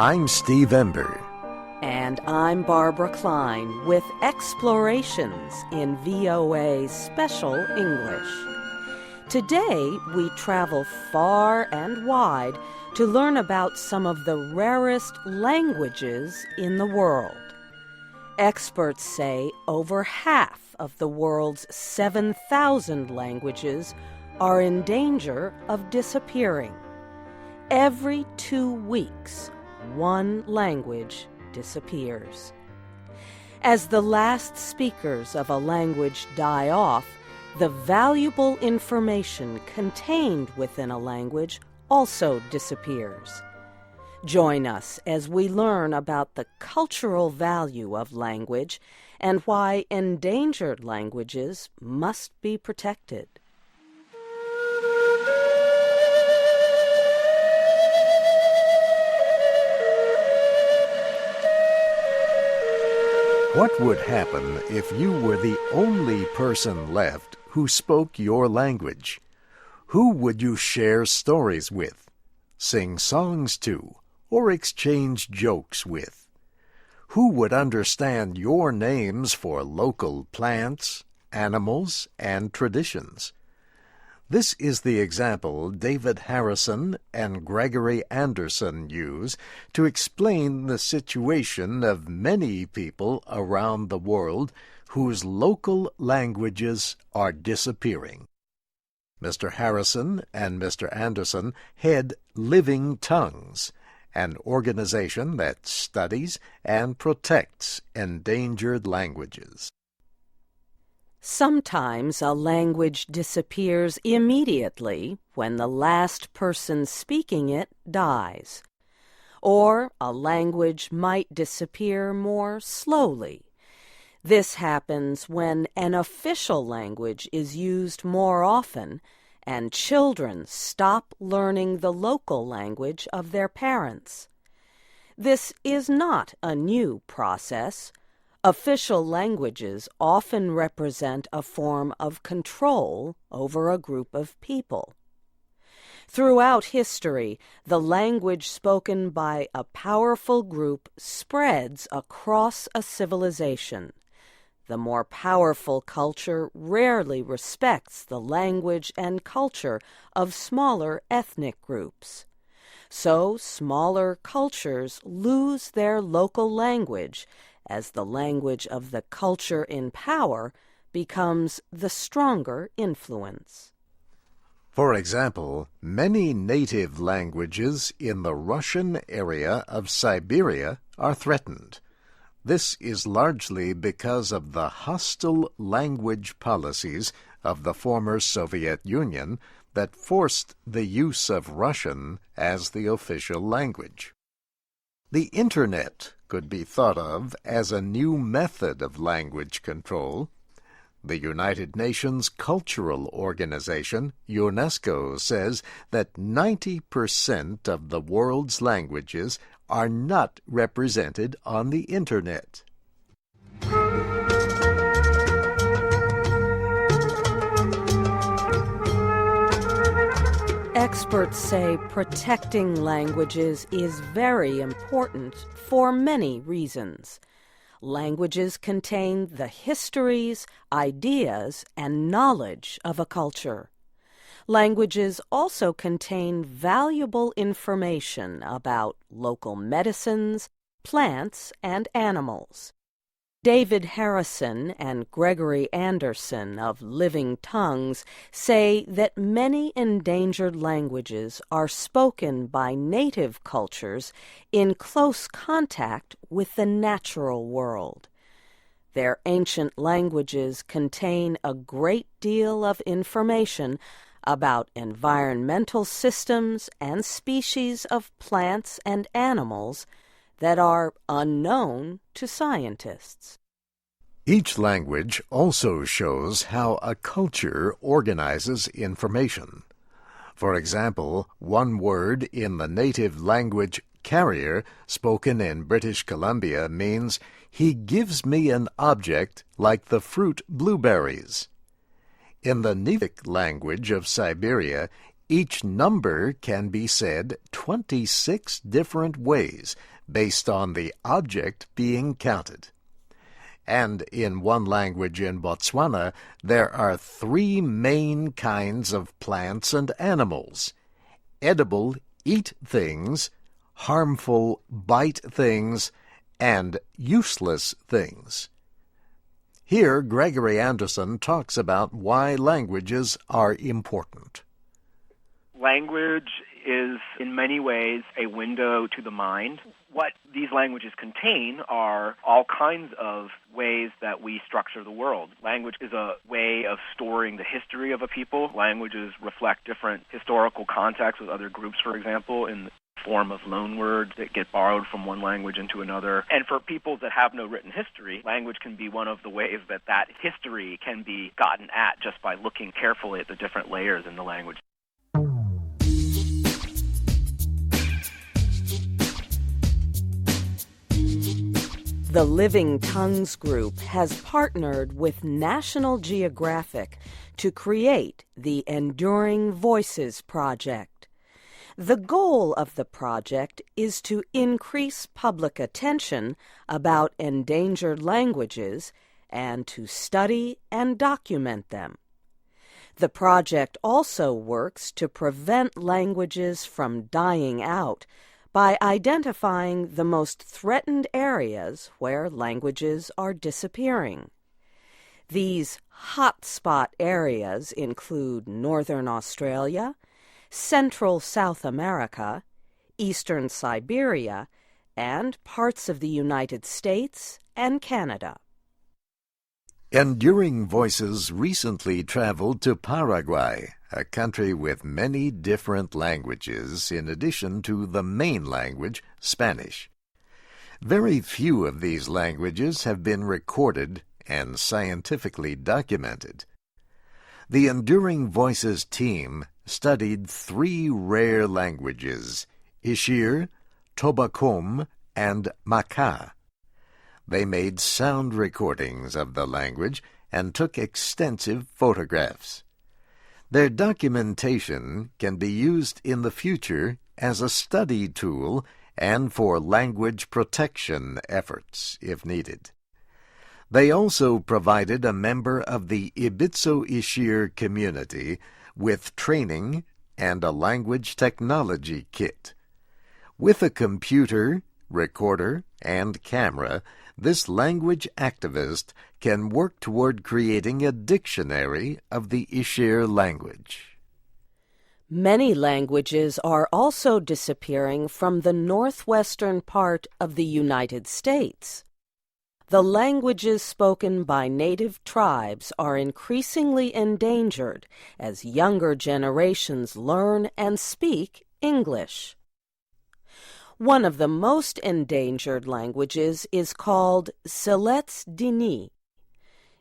I'm Steve Ember. And I'm Barbara Klein with Explorations in VOA Special English. Today, we travel far and wide to learn about some of the rarest languages in the world. Experts say over half of the world's 7,000 languages are in danger of disappearing. Every 2 weeks, one language disappears. As the last speakers of a language die off, the valuable information contained within a language also disappears. Join us as we learn about the cultural value of language and why endangered languages must be protected. What would happen if you were the only person left who spoke your language? Who would you share stories with, sing songs to, or exchange jokes with? Who would understand your names for local plants, animals, and traditions? This is the example David Harrison and Gregory Anderson use to explain the situation of many people around the world whose local languages are disappearing. Mr. Harrison and Mr. Anderson head Living Tongues, an organization that studies and protects endangered languages. Sometimes a language disappears immediately when the last person speaking it dies. Or a language might disappear more slowly. This happens when an official language is used more often and children stop learning the local language of their parents. This is not a new process. Official languages often represent a form of control over a group of people. Throughout history, the language spoken by a powerful group spreads across a civilization. The more powerful culture rarely respects the language and culture of smaller ethnic groups. So smaller cultures lose their local language as the language of the culture in power becomes the stronger influence. For example, many native languages in the Russian area of Siberia are threatened. This is largely because of the hostile language policies of the former Soviet Union that forced the use of Russian as the official language. The Internet could be thought of as a new method of language control. The United Nations Cultural Organization, UNESCO, says that 90% of the world's languages are not represented on the Internet. Experts say protecting languages is very important for many reasons. Languages contain the histories, ideas, and knowledge of a culture. Languages also contain valuable information about local medicines, plants, and animals. David Harrison and Gregory Anderson of Living Tongues say that many endangered languages are spoken by native cultures in close contact with the natural world. Their ancient languages contain a great deal of information about environmental systems and species of plants and animals that are unknown to scientists. Each language also shows how a culture organizes information. For example, one word in the native language carrier spoken in British Columbia means "he gives me an object like the fruit blueberries." In the Nivik language of Siberia, each number can be said 26 different ways based on the object being counted. And in one language in Botswana, there are 3 main kinds of plants and animals: edible, eat things; harmful, bite things; and useless things. Here, Gregory Anderson talks about why languages are important. Language is, in many ways, a window to the mind. What these languages contain are all kinds of ways that we structure the world. Language is a way of storing the history of a people. Languages reflect different historical contexts with other groups, for example, in the form of loanwords that get borrowed from one language into another. And for peoples that have no written history, language can be one of the ways that that history can be gotten at just by looking carefully at the different layers in the language. The Living Tongues Group has partnered with National Geographic to create the Enduring Voices Project. The goal of the project is to increase public attention about endangered languages and to study and document them. The project also works to prevent languages from dying out by identifying the most threatened areas where languages are disappearing. These hotspot areas include Northern Australia, Central South America, Eastern Siberia, and parts of the United States and Canada. Enduring Voices recently traveled to Paraguay, a country with many different languages in addition to the main language, Spanish. Very few of these languages have been recorded and scientifically documented. The Enduring Voices team studied 3 rare languages: Ishir, Tobacom, and Maka. They made sound recordings of the language and took extensive photographs. Their documentation can be used in the future as a study tool and for language protection efforts, if needed. They also provided a member of the Ibitso Ishir community with training and a language technology kit. With a computer, recorder, and camera, this language activist can work toward creating a dictionary of the Ishir language. Many languages are also disappearing from the northwestern part of the United States. The languages spoken by native tribes are increasingly endangered as younger generations learn and speak English. One of the most endangered languages is called Siletz Dini.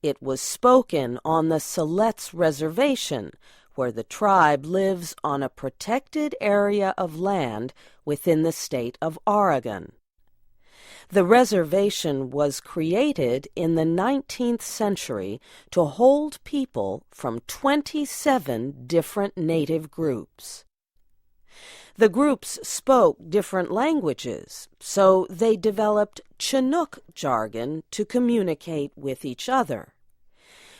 It was spoken on the Siletz Reservation, where the tribe lives on a protected area of land within the state of Oregon. The reservation was created in the 19th century to hold people from 27 different native groups. The groups spoke different languages, so they developed Chinook jargon to communicate with each other.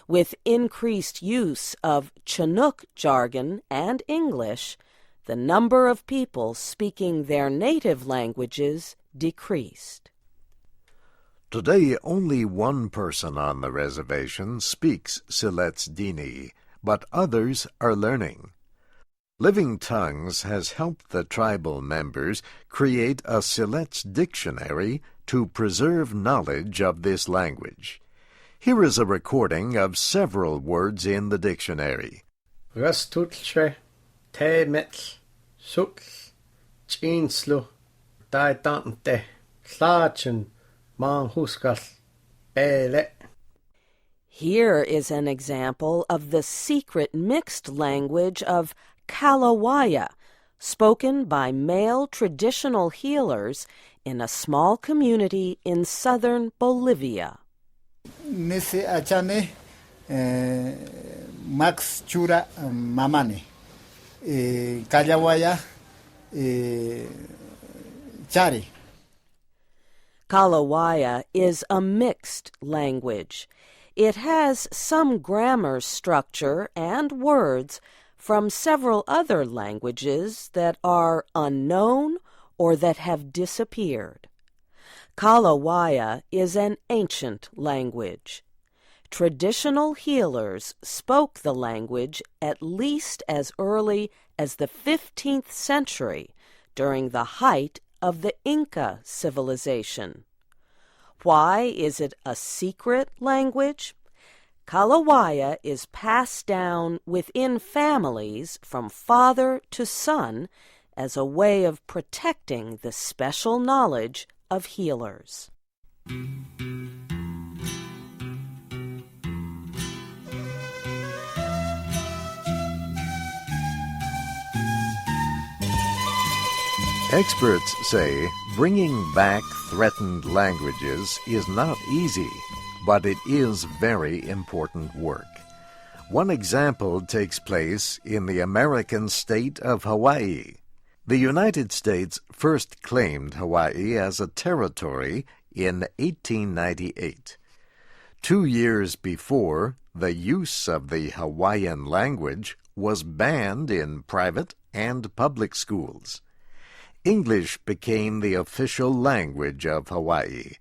With increased use of Chinook jargon and English, the number of people speaking their native languages decreased. Today, only one person on the reservation speaks Siletz Dini, but others are learning. Living Tongues has helped the tribal members create a Siletz dictionary to preserve knowledge of this language. Here is a recording of several words in the dictionary. Rastutche, temetl, sutl, chinslu, daitante, tlachen, manhuskal, bele. Here is an example of the secret mixed language of Kalawaya, spoken by male traditional healers in a small community in southern Bolivia. Nisi achane Max Chura Mamane Kalawaya Chari. Kalawaya is a mixed language. It has some grammar structure and words from several other languages that are unknown or that have disappeared. Kalawaya is an ancient language. Traditional healers spoke the language at least as early as the 15th century during the height of the Inca civilization. Why is it a secret language? Kalawaya is passed down within families from father to son as a way of protecting the special knowledge of healers. Experts say bringing back threatened languages is not easy, but it is very important work. One example takes place in the American state of Hawaii. The United States first claimed Hawaii as a territory in 1898. 2 years before, the use of the Hawaiian language was banned in private and public schools. English became the official language of Hawaii.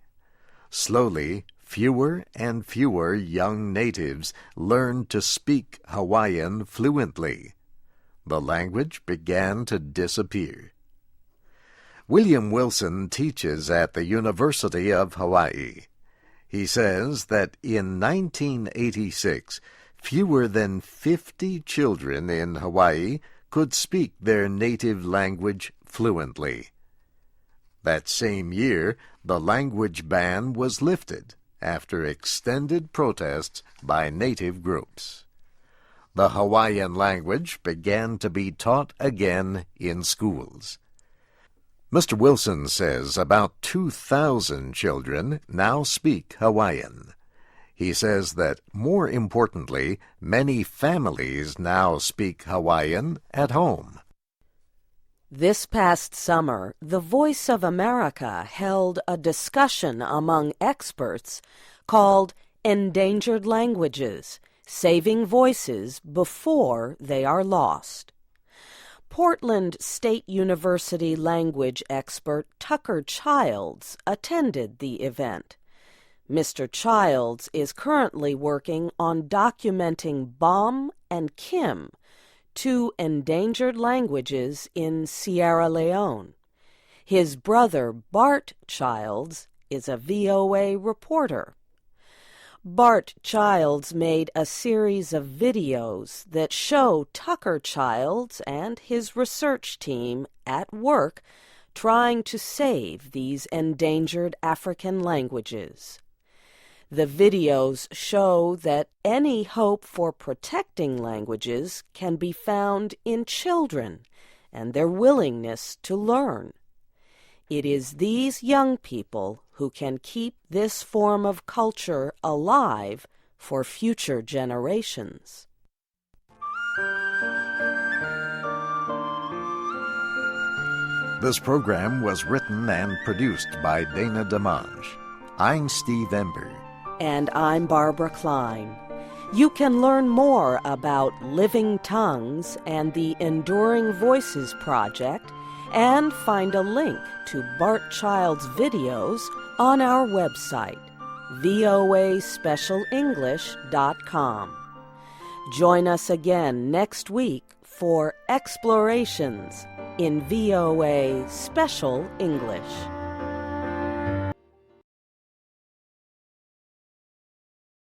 Slowly, fewer and fewer young natives learned to speak Hawaiian fluently. The language began to disappear. William Wilson teaches at the University of Hawaii. He says that in 1986, fewer than 50 children in Hawaii could speak their native language fluently. That same year, the language ban was lifted after extended protests by native groups. The Hawaiian language began to be taught again in schools. Mr. Wilson says about 2,000 children now speak Hawaiian. He says that, more importantly, many families now speak Hawaiian at home. This past summer, the Voice of America held a discussion among experts called Endangered Languages, Saving Voices Before They Are Lost. Portland State University language expert Tucker Childs attended the event. Mr. Childs is currently working on documenting Bam and Kim, 2 endangered languages in Sierra Leone. His brother, Bart Childs, is a VOA reporter. Bart Childs made a series of videos that show Tucker Childs and his research team at work trying to save these endangered African languages. The videos show that any hope for protecting languages can be found in children and their willingness to learn. It is these young people who can keep this form of culture alive for future generations. This program was written and produced by Dana DeMange. I'm Steve Ember. And I'm Barbara Klein. You can learn more about Living Tongues and the Enduring Voices Project and find a link to Bart Child's videos on our website, voaspecialenglish.com. Join us again next week for Explorations in VOA Special English.